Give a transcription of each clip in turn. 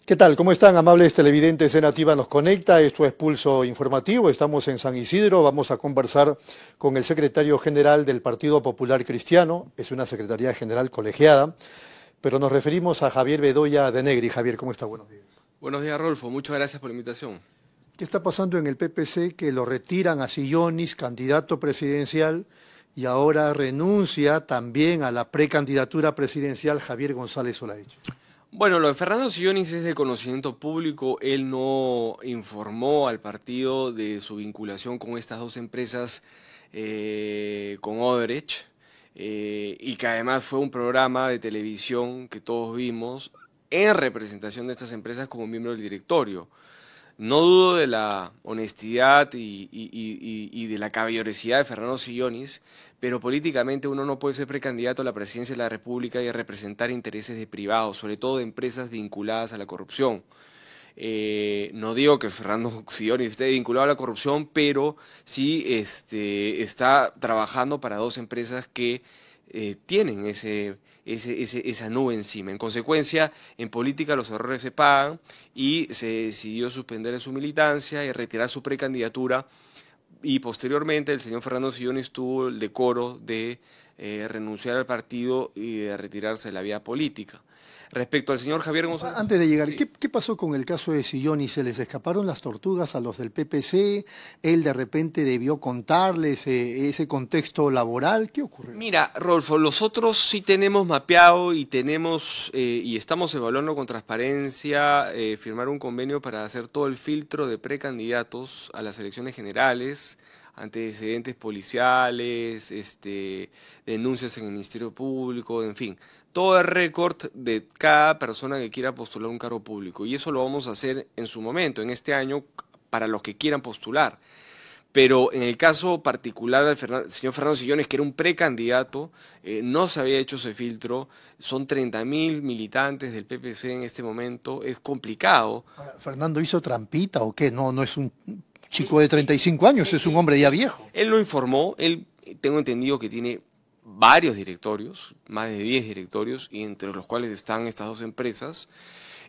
¿Qué tal? ¿Cómo están, amables televidentes de Nativa Nos Conecta? Esto es Pulso Informativo. Estamos en San Isidro. Vamos a conversar con el secretario general del Partido Popular Cristiano. Es una secretaría general colegiada, pero nos referimos a Javier Bedoya de Negri. Javier, ¿cómo está? Buenos días. Buenos días, Rolfo. Muchas gracias por la invitación. ¿Qué está pasando en el PPC? Que lo retiran a Sillonis, candidato presidencial, y ahora renuncia también a la precandidatura presidencial Javier González Olaeche. Bueno, lo de Fernando Sillonis es de conocimiento público. Él no informó al partido de su vinculación con estas dos empresas, con Odebrecht, y que además fue un programa de televisión que todos vimos en representación de estas empresas como miembro del directorio. No dudo de la honestidad y de la caballerosidad de Fernando Sillonis, pero políticamente uno no puede ser precandidato a la presidencia de la República y representar intereses de privados, sobre todo de empresas vinculadas a la corrupción. No digo que Fernando Sillonis esté vinculado a la corrupción, pero sí está trabajando para dos empresas que tienen esa nube encima. En consecuencia, en política los errores se pagan y se decidió suspender su militancia y retirar su precandidatura, y posteriormente el señor Fernando Sillonis tuvo el decoro de renunciar al partido y de retirarse de la vía política. Respecto al señor Javier González... Antes de llegar, Sí. ¿qué pasó con el caso de Sillonis? ¿Se les escaparon las tortugas a los del PPC? ¿Él de repente debió contarles ese contexto laboral? ¿Qué ocurrió? Mira, Rolfo, nosotros sí tenemos mapeado y tenemos y estamos evaluando con transparencia firmar un convenio para hacer todo el filtro de precandidatos a las elecciones generales, antecedentes policiales, denuncias en el Ministerio Público, en fin, todo el récord de cada persona que quiera postular un cargo público. Y eso lo vamos a hacer en su momento, en este año, para los que quieran postular. Pero en el caso particular del señor Fernando Sillonis, que era un precandidato, no se había hecho ese filtro, son 30.000 militantes del PPC en este momento, es complicado. Ahora, ¿Fernando hizo trampita o qué? No, no es un chico de 35 años, es un hombre ya viejo. Él no informó, él tengo entendido que tiene varios directorios, más de 10 directorios, y entre los cuales están estas dos empresas.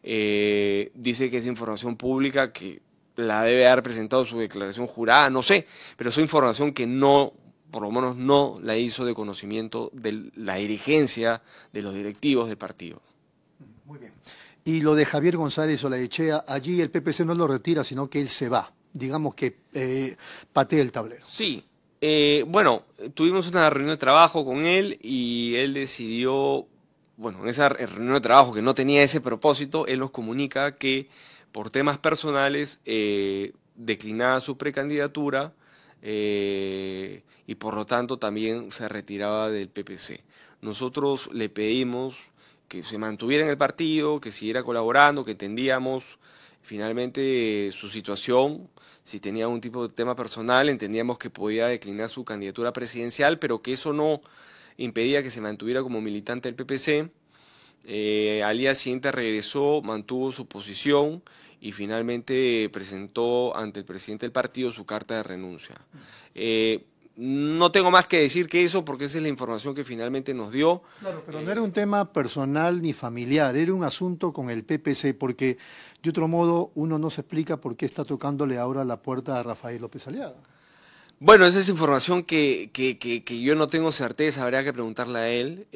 Dice que es información pública, que la debe haber presentado su declaración jurada, no sé, pero es información que no, por lo menos no la hizo de conocimiento de la dirigencia, de los directivos del partido. Muy bien. Y lo de Javier González Olaechea, allí el PPC no lo retira, sino que él se va. Digamos que patea el tablero. Sí, bueno, tuvimos una reunión de trabajo con él y él decidió, bueno, en esa reunión de trabajo que no tenía ese propósito, él nos comunica que por temas personales declinaba su precandidatura y por lo tanto también se retiraba del PPC. Nosotros le pedimos que se mantuviera en el partido, que siguiera colaborando, que entendíamos finalmente su situación. Si tenía algún tipo de tema personal, entendíamos que podía declinar su candidatura presidencial, pero que eso no impedía que se mantuviera como militante del PPC. Al día siguiente regresó, mantuvo su posición y finalmente presentó ante el presidente del partido su carta de renuncia. No tengo más que decir que eso, porque esa es la información que finalmente nos dio. Claro, pero no era un tema personal ni familiar, era un asunto con el PPC, porque de otro modo uno no se explica por qué está tocándole ahora la puerta a Rafael López Aliaga. Bueno, esa es información que yo no tengo certeza, habría que preguntarle a él,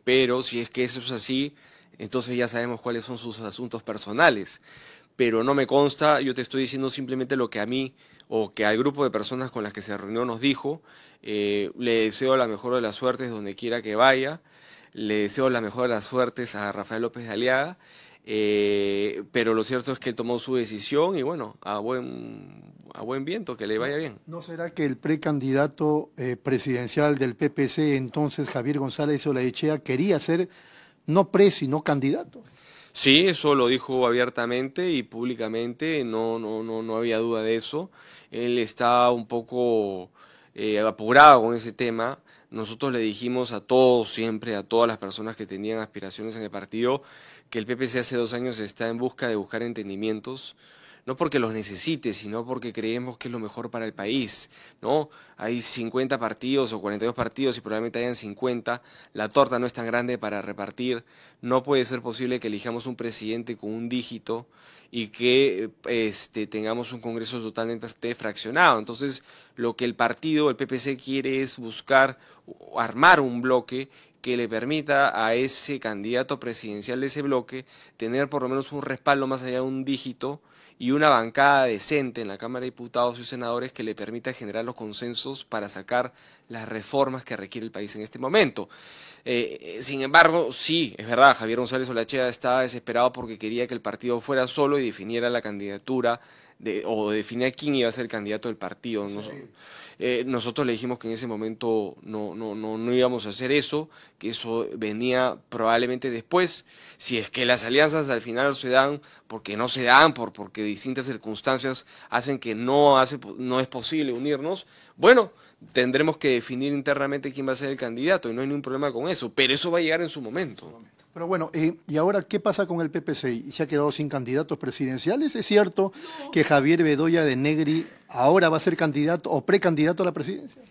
pero si es que eso es así, entonces ya sabemos cuáles son sus asuntos personales. Pero no me consta, yo te estoy diciendo simplemente lo que a mí o que al grupo de personas con las que se reunió nos dijo. Le deseo la mejor de las suertes donde quiera que vaya, le deseo la mejor de las suertes a Rafael López de Aliaga, pero lo cierto es que él tomó su decisión y bueno, a buen viento, que le vaya bien. ¿No será que el precandidato presidencial del PPC, entonces Javier González Olaechea, quería ser no sino candidato? Sí, eso lo dijo abiertamente y públicamente, no había duda de eso. Él está un poco apurado con ese tema. Nosotros le dijimos a todos siempre, a todas las personas que tenían aspiraciones en el partido, que el PPC hace 2 años está en busca de buscar entendimientos. no porque los necesite, sino porque creemos que es lo mejor para el país, ¿no? Hay 50 partidos o 42 partidos y probablemente hayan 50, la torta no es tan grande para repartir, no puede ser posible que elijamos un presidente con un dígito y que tengamos un Congreso totalmente fraccionado. Entonces, lo que el partido, el PPC, quiere es buscar armar un bloque que le permita a ese candidato presidencial de ese bloque tener por lo menos un respaldo más allá de un dígito y una bancada decente en la Cámara de Diputados y Senadores que le permita generar los consensos para sacar las reformas que requiere el país en este momento. Sin embargo, sí, es verdad, Javier González Olachea estaba desesperado porque quería que el partido fuera solo y definiera la candidatura o definiera quién iba a ser el candidato del partido. Nosotros le dijimos que en ese momento no íbamos a hacer eso, que eso venía probablemente después. Si es que las alianzas al final se dan, porque no se dan, porque distintas circunstancias hacen que no es posible unirnos, bueno, tendremos que definir internamente quién va a ser el candidato y no hay ningún problema con eso, pero eso va a llegar en su momento. Pero bueno, ¿y ahora qué pasa con el PPC? ¿Se ha quedado sin candidatos presidenciales? ¿Es cierto que Javier Bedoya de Negri ahora va a ser candidato o precandidato a la presidencia?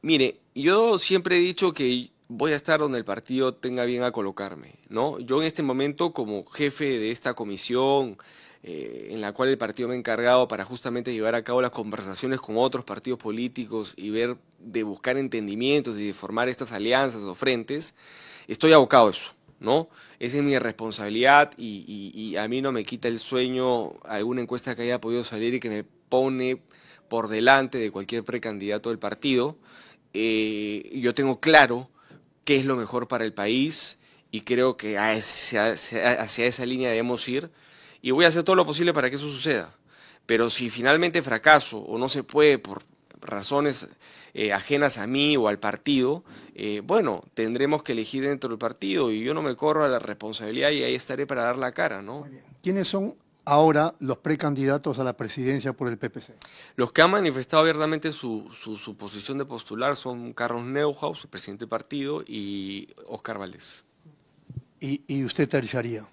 Mire, yo siempre he dicho que voy a estar donde el partido tenga bien a colocarme, ¿no? Yo en este momento, como jefe de esta comisión, en la cual el partido me ha encargado para justamente llevar a cabo las conversaciones con otros partidos políticos y ver de buscar entendimientos y de formar estas alianzas o frentes, estoy abocado a eso, ¿no? Esa es mi responsabilidad y a mí no me quita el sueño alguna encuesta que haya podido salir y que me pone por delante de cualquier precandidato del partido. Yo tengo claro qué es lo mejor para el país y creo que hacia esa línea debemos ir y voy a hacer todo lo posible para que eso suceda. Pero si finalmente fracaso o no se puede por razones ajenas a mí o al partido, bueno, tendremos que elegir dentro del partido y yo no me corro a la responsabilidad y ahí estaré para dar la cara, ¿no? Muy bien. ¿Quiénes son ahora los precandidatos a la presidencia por el PPC? Los que han manifestado abiertamente su posición de postular son Carlos Neuhaus, el presidente del partido, y Oscar Valdés. ¿Y usted terciaría?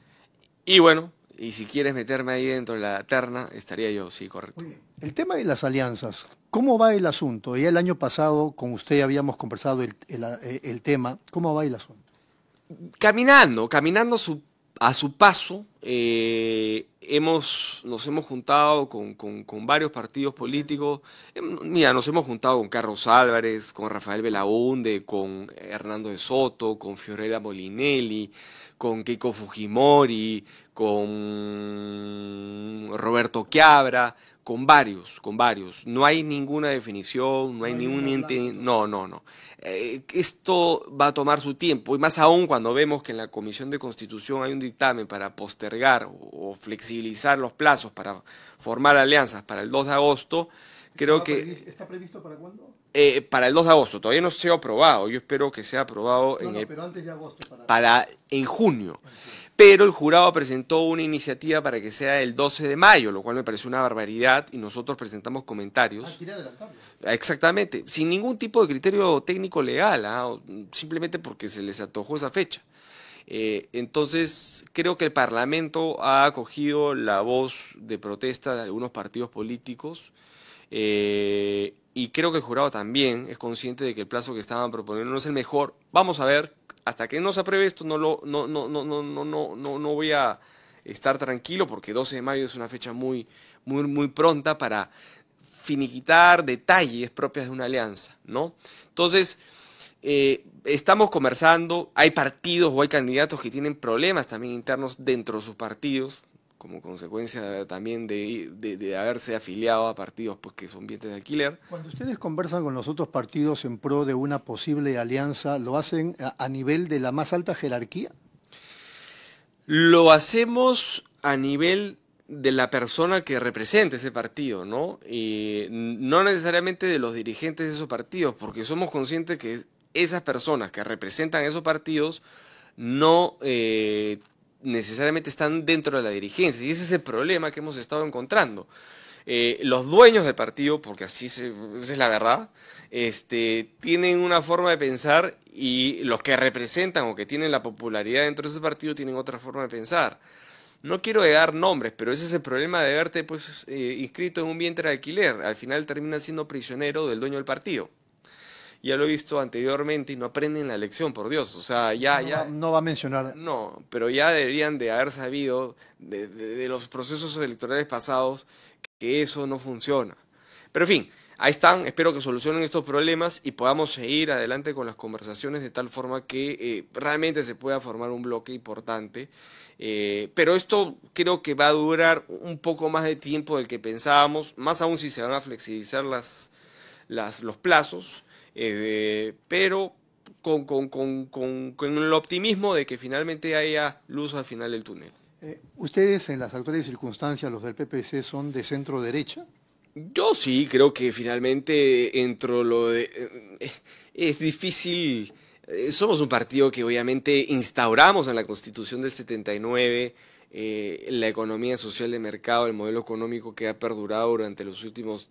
Y bueno, y si quieres meterme ahí dentro de la terna, estaría yo, sí, correcto. Muy bien. El tema de las alianzas, ¿cómo va el asunto? Ya el año pasado con usted habíamos conversado el tema. ¿Cómo va el asunto? Caminando a su paso, nos hemos juntado con varios partidos políticos. Mira, nos hemos juntado con Carlos Álvarez, con Rafael Belaúnde, con Hernando de Soto, con Fiorella Molinelli, con Keiko Fujimori, con Roberto Quiabra, con varios. No hay ninguna definición, no hay ningún ente, no. Esto va a tomar su tiempo, y más aún cuando vemos que en la Comisión de Constitución hay un dictamen para postergar o flexibilizar los plazos para formar alianzas para el 2 de agosto, creo que... ¿Está previsto para cuándo? Para el 2 de agosto, todavía no se ha aprobado, yo espero que sea aprobado pero antes de agosto. En junio. Pero el jurado presentó una iniciativa para que sea el 12 de mayo, lo cual me pareció una barbaridad y nosotros presentamos comentarios. ¿Quiere adelantarlo? Exactamente, sin ningún tipo de criterio técnico legal, simplemente porque se les antojó esa fecha. Entonces, creo que el Parlamento ha acogido la voz de protesta de algunos partidos políticos y creo que el jurado también es consciente de que el plazo que estaban proponiendo no es el mejor. Vamos a ver. Hasta que no se apruebe esto no voy a estar tranquilo porque 12 de mayo es una fecha muy pronta para finiquitar detalles propios de una alianza, ¿no? Entonces, estamos conversando, hay partidos o hay candidatos que tienen problemas también internos dentro de sus partidos, como consecuencia también de haberse afiliado a partidos pues, que son bienes de alquiler. Cuando ustedes conversan con los otros partidos en pro de una posible alianza, ¿lo hacen a nivel de la más alta jerarquía? Lo hacemos a nivel de la persona que representa ese partido, ¿no? Y no necesariamente de los dirigentes de esos partidos, porque somos conscientes que esas personas que representan esos partidos no necesariamente están dentro de la dirigencia, y ese es el problema que hemos estado encontrando. Los dueños del partido, porque esa es la verdad, tienen una forma de pensar y los que representan o que tienen la popularidad dentro de ese partido tienen otra forma de pensar. No quiero dar nombres, pero ese es el problema de verte pues, inscrito en un vientre de alquiler. Al final terminas siendo prisionero del dueño del partido. Ya lo he visto anteriormente y no aprenden la lección, por Dios. O sea, No va a mencionar. no, pero ya deberían de haber sabido de los procesos electorales pasados que eso no funciona. Pero en fin, ahí están, espero que solucionen estos problemas y podamos seguir adelante con las conversaciones de tal forma que realmente se pueda formar un bloque importante. Pero esto creo que va a durar un poco más de tiempo del que pensábamos, más aún si se van a flexibilizar los plazos, pero con el optimismo de que finalmente haya luz al final del túnel. ¿Ustedes en las actuales circunstancias, los del PPC, son de centro derecha? Yo sí creo que finalmente entro lo de... es difícil, somos un partido que obviamente instauramos en la Constitución del 79 la economía social de mercado, el modelo económico que ha perdurado durante los últimos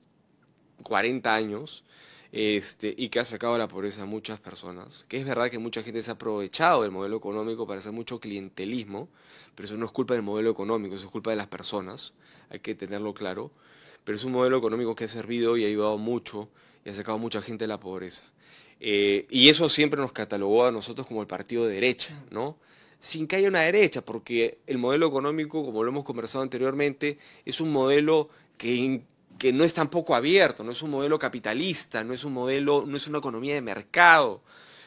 40 años y que ha sacado a la pobreza a muchas personas. Que es verdad que mucha gente se ha aprovechado del modelo económico para hacer mucho clientelismo, pero eso no es culpa del modelo económico, eso es culpa de las personas, hay que tenerlo claro. Pero es un modelo económico que ha servido y ha ayudado mucho y ha sacado a mucha gente de la pobreza. Y eso siempre nos catalogó a nosotros como el partido de derecha, ¿no? Sin que haya una derecha, porque el modelo económico, como lo hemos conversado anteriormente, es un modelo que no es tampoco abierto, no es un modelo capitalista, no es un modelo, no es una economía de mercado,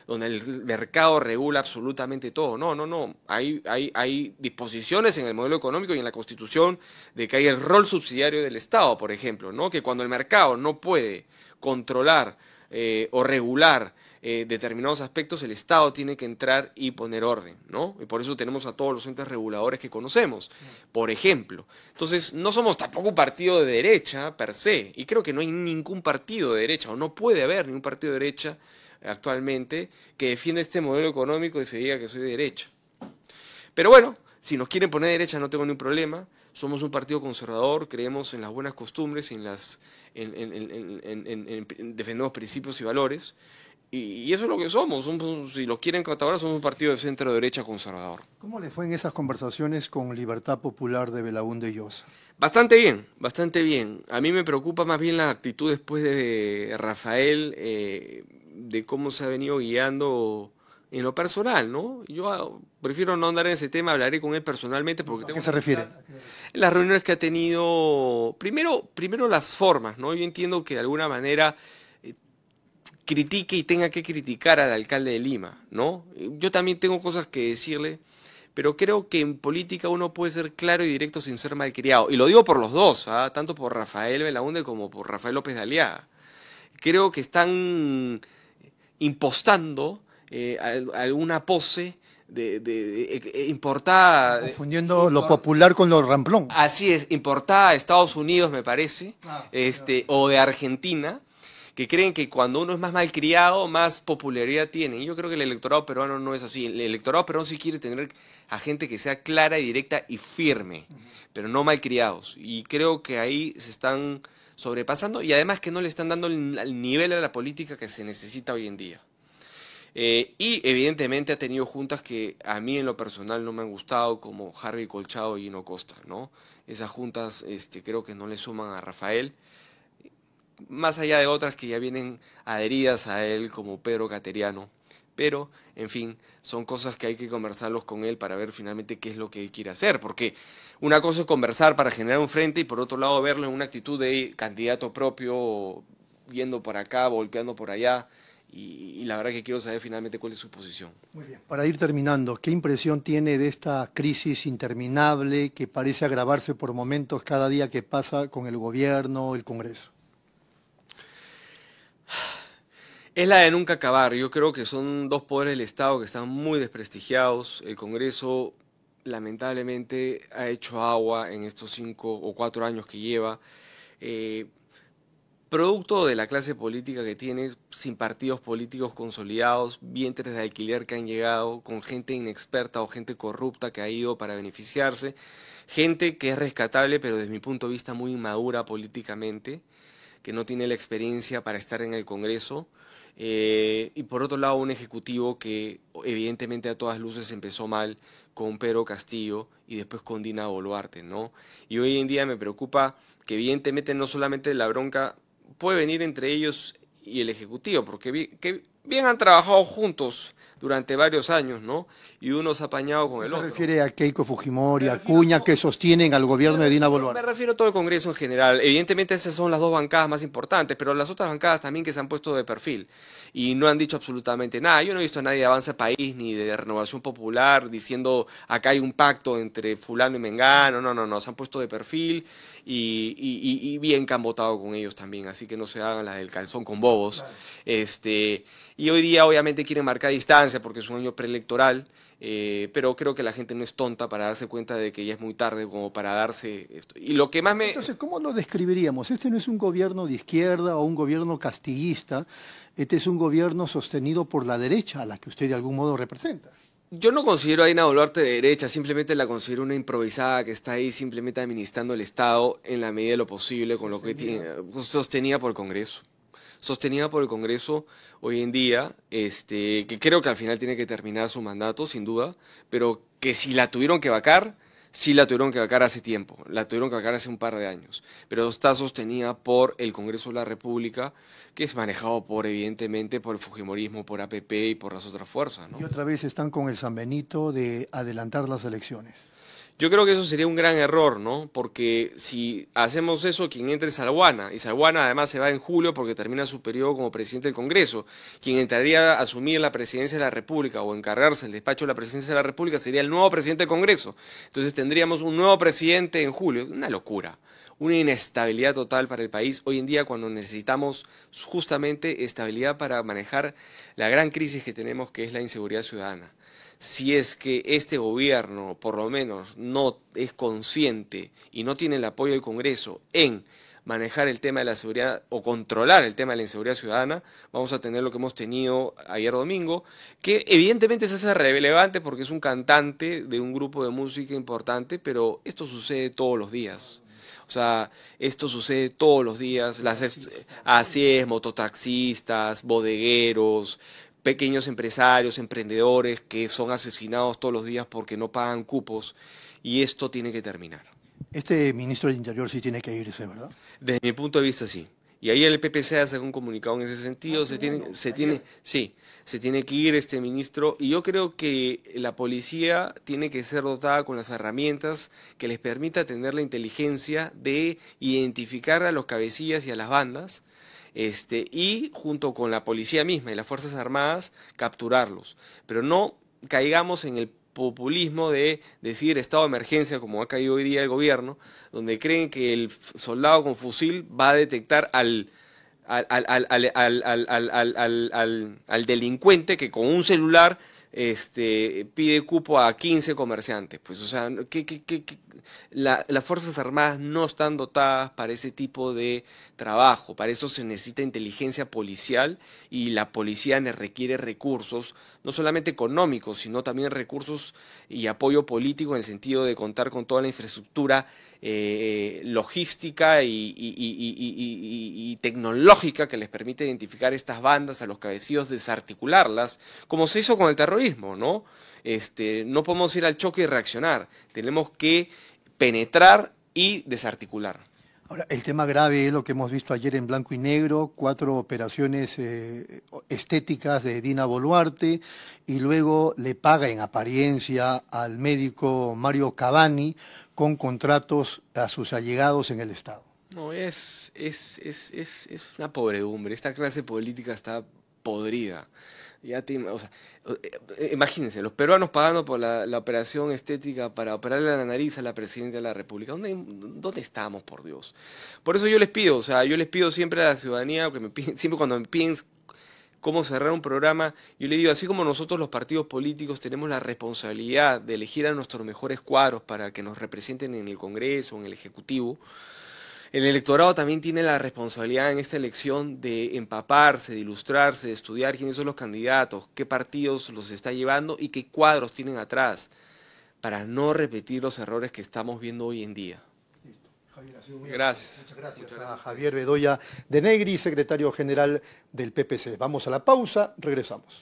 donde el mercado regula absolutamente todo. No, no, no. Hay disposiciones en el modelo económico y en la Constitución de que hay el rol subsidiario del Estado, por ejemplo, ¿no? Que cuando el mercado no puede controlar o regular determinados aspectos, el Estado tiene que entrar y poner orden, ¿no? Y por eso tenemos a todos los entes reguladores que conocemos, por ejemplo. Entonces, no somos tampoco un partido de derecha per se, y creo que no hay ningún partido de derecha, o no puede haber ningún partido de derecha actualmente que defiende este modelo económico y se diga que soy de derecha. Pero bueno, si nos quieren poner de derecha no tengo ningún problema. Somos un partido conservador, creemos en las buenas costumbres, defendemos principios y valores. Y eso es lo que somos. Si lo quieren catalogar, somos un partido de centro derecha conservador. ¿Cómo le fue en esas conversaciones con Libertad Popular de Belaúnde y Llosa? Bastante bien, bastante bien. A mí me preocupa más bien la actitud después de Rafael, de cómo se ha venido guiando en lo personal, ¿no? Yo prefiero no andar en ese tema, hablaré con él personalmente porque ¿A qué se refiere? Las reuniones que ha tenido, primero las formas, ¿no? Yo entiendo que de alguna manera critique y tenga que criticar al alcalde de Lima, ¿no? Yo también tengo cosas que decirle, pero creo que en política uno puede ser claro y directo sin ser malcriado. Y lo digo por los dos, ¿ah? Tanto por Rafael Belaúnde como por Rafael López de Aliaga. Creo que están impostando alguna pose importada. Confundiendo lo popular con lo ramplón. Así es, importada de Estados Unidos, me parece, o de Argentina, que creen que cuando uno es más malcriado, más popularidad tiene. Y yo creo que el electorado peruano no es así. El electorado peruano sí quiere tener a gente que sea clara y directa y firme, pero no malcriados. Y creo que ahí se están sobrepasando y además que no le están dando el nivel a la política que se necesita hoy en día. Y evidentemente ha tenido juntas que a mí en lo personal no me han gustado, como Harvey Colchado y Gino Costa, ¿no? Esas juntas creo que no le suman a Rafael, más allá de otras que ya vienen adheridas a él, como Pedro Cateriano. Pero, en fin, son cosas que hay que conversarlos con él para ver finalmente qué es lo que él quiere hacer, porque una cosa es conversar para generar un frente y por otro lado verlo en una actitud de candidato propio, yendo por acá, golpeando por allá, y la verdad que quiero saber finalmente cuál es su posición. Muy bien. Para ir terminando, ¿qué impresión tiene de esta crisis interminable que parece agravarse por momentos cada día que pasa con el gobierno, el Congreso? Es la de nunca acabar. Yo creo que son dos poderes del Estado que están muy desprestigiados. El Congreso, lamentablemente, ha hecho agua en estos 5 o 4 años que lleva. Producto de la clase política que tiene, sin partidos políticos consolidados, vientres de alquiler que han llegado, con gente inexperta o gente corrupta que ha ido para beneficiarse, gente que es rescatable, pero desde mi punto de vista muy inmadura políticamente, que no tiene la experiencia para estar en el Congreso. y por otro lado un ejecutivo que evidentemente a todas luces empezó mal con Pedro Castillo y después con Dina Boluarte, ¿no? Y hoy en día me preocupa que evidentemente no solamente la bronca puede venir entre ellos y el ejecutivo, porque que bien han trabajado juntos durante varios años, ¿no? Y uno se ha apañado con el ¿Se otro. refiere a Keiko Fujimori, a Acuña, que sostienen al gobierno de Dina Me Boluarte? refiero a todo el Congreso en general. Evidentemente esas son las dos bancadas más importantes, pero las otras bancadas también que se han puesto de perfil y no han dicho absolutamente nada. Yo no he visto a nadie de Avanza País ni de Renovación Popular diciendo acá hay un pacto entre fulano y mengano. No, no, no, se han puesto de perfil y bien que han votado con ellos también, así que no se hagan la del calzón con bobos. Y hoy día obviamente quieren marcar distancia porque es un año preelectoral. Pero creo que la gente no es tonta para darse cuenta de que ya es muy tarde como para darse esto. Y lo que más me... Entonces, ¿cómo lo describiríamos? Este no es un gobierno de izquierda o un gobierno castillista, este es un gobierno sostenido por la derecha, a la que usted de algún modo representa. Yo no considero a Dina Boluarte de derecha, simplemente la considero una improvisada que está ahí simplemente administrando el Estado en la medida de lo posible con lo que tiene, sostenida por el Congreso. Sostenida por el Congreso hoy en día, que creo que al final tiene que terminar su mandato, sin duda, pero que si la tuvieron que vacar, sí la tuvieron que vacar hace tiempo, la tuvieron que vacar hace un par de años, pero está sostenida por el Congreso de la República, que es manejado por, evidentemente, por el Fujimorismo, por APP y por las otras fuerzas, ¿no? Y otra vez están con el San Benito de adelantar las elecciones. Yo creo que eso sería un gran error, ¿no? Porque si hacemos eso, quien entre es Salguana, y Salguana además se va en julio porque termina su periodo como presidente del Congreso. Quien entraría a asumir la presidencia de la República o encargarse del despacho de la presidencia de la República sería el nuevo presidente del Congreso. Entonces tendríamos un nuevo presidente en julio. Una locura, una inestabilidad total para el país hoy en día cuando necesitamos justamente estabilidad para manejar la gran crisis que tenemos, que es la inseguridad ciudadana. Si es que este gobierno, por lo menos, no es consciente y no tiene el apoyo del Congreso en manejar el tema de la seguridad o controlar el tema de la inseguridad ciudadana, vamos a tener lo que hemos tenido ayer domingo, que evidentemente se hace relevante porque es un cantante de un grupo de música importante, pero esto sucede todos los días. O sea, esto sucede todos los días, así es, mototaxistas, bodegueros, pequeños empresarios, emprendedores que son asesinados todos los días porque no pagan cupos y esto tiene que terminar. Este ministro del Interior sí tiene que irse, ¿verdad? Desde mi punto de vista, sí. Y ahí el PPC hace un comunicado en ese sentido, se tiene que ir este ministro y yo creo que la policía tiene que ser dotada con las herramientas que les permita tener la inteligencia de identificar a los cabecillas y a las bandas, y junto con la policía misma y las Fuerzas Armadas capturarlos. Pero no caigamos en el populismo de decir estado de emergencia como ha caído hoy día el gobierno, donde creen que el soldado con fusil va a detectar al delincuente que con un celular pide cupo a 15 comerciantes. Pues, o sea, las Fuerzas Armadas no están dotadas para ese tipo de trabajo. Para eso se necesita inteligencia policial y la policía requiere recursos, no solamente económicos, sino también recursos y apoyo político en el sentido de contar con toda la infraestructura logística y tecnológica que les permite identificar estas bandas, a los cabecillos, desarticularlas, como se hizo con el terrorismo, ¿no? No podemos ir al choque y reaccionar, tenemos que penetrar y desarticular. Ahora, el tema grave es lo que hemos visto ayer en blanco y negro, 4 operaciones estéticas de Dina Boluarte y luego le paga en apariencia al médico Mario Cavani con contratos a sus allegados en el Estado. No, es una podredumbre, esta clase política está podrida. O sea, imagínense, los peruanos pagando por la operación estética para operarle la nariz a la presidenta de la República. ¿Dónde estamos, por Dios? Por eso yo les pido, o sea, yo les pido siempre a la ciudadanía, que me piden, siempre cuando me piden cómo cerrar un programa, yo les digo, así como nosotros los partidos políticos tenemos la responsabilidad de elegir a nuestros mejores cuadros para que nos representen en el Congreso, en el Ejecutivo, el electorado también tiene la responsabilidad en esta elección de empaparse, de ilustrarse, de estudiar quiénes son los candidatos, qué partidos los está llevando y qué cuadros tienen atrás, para no repetir los errores que estamos viendo hoy en día. Javier. Ha sido muy Gracias. Muchas gracias a Javier Bedoya de Negri, secretario general del PPC. Vamos a la pausa, regresamos.